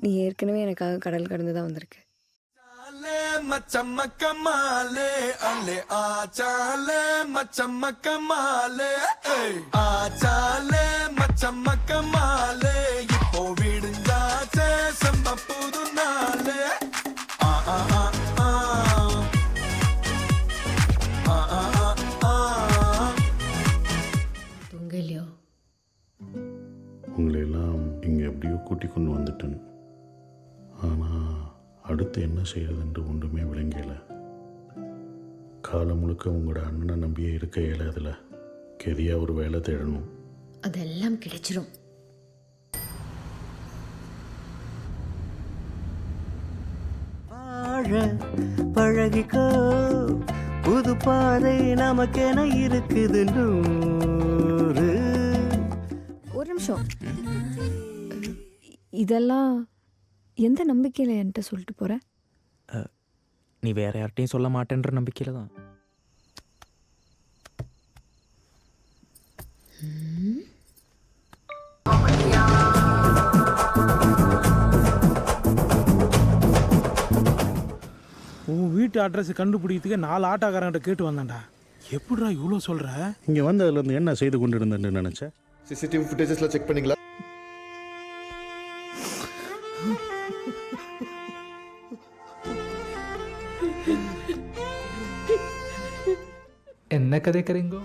நீ ஏற்கனவே எனக்காக கடல் கடந்து தான் வந்திருக்க. மச்சம்மக்கமாலே அல்லே ஆச்சாலே மச்சம்மக்கமாலே ஆச்சாலே மச்சம்மக்கமாலே இப்போ விடுஞ்சாச்சே செம்ம புது நாளே ஆ ஆ ஆ ஆ ஆ ஆ ஆ தூங்கலையோ? உங்களை எல்லாம் இங்கே எப்படியோ கூட்டி கொண்டு வந்துட்டேன். ஆனால் அடுத்து என்ன செய்யறதுன்று ஒன்றுமே விளங்கல. காலம் முழுக்க உங்களோட அண்ணனை நம்பியே இருக்க இயலாதுல. கெதியாக ஒரு வேலை தேடணும். அதெல்லாம் கிடைச்சிரும். பழகிக்கோ, புது பாதை நமக்கென இருக்குது நூறு. ஒரு நிமிஷம். இதெல்லாம் எந்த நம்பிக்கையில் என்கிட்ட சொல்லிட்டு போற? நீ வேற யார்ட்டையும் சொல்ல மாட்டேன்ற நம்பிக்கையில தான். உன் வீட்டு அட்ரஸ் கண்டுபிடிக்கிறதுக்கு 4 ஆட்டோக்காரங்கிட்ட கேட்டு வந்தான்டா. எப்படிடா இவ்வளோ சொல்ற? இங்கே வந்ததுலேருந்து என்ன செய்து கொண்டு இருந்தேன்னு நினச்சேன். சிசிடிவி ஃபுட்டேஜஸ்லாம் செக் பண்ணீங்களா? என்ன கதைக்கிறீங்கோ?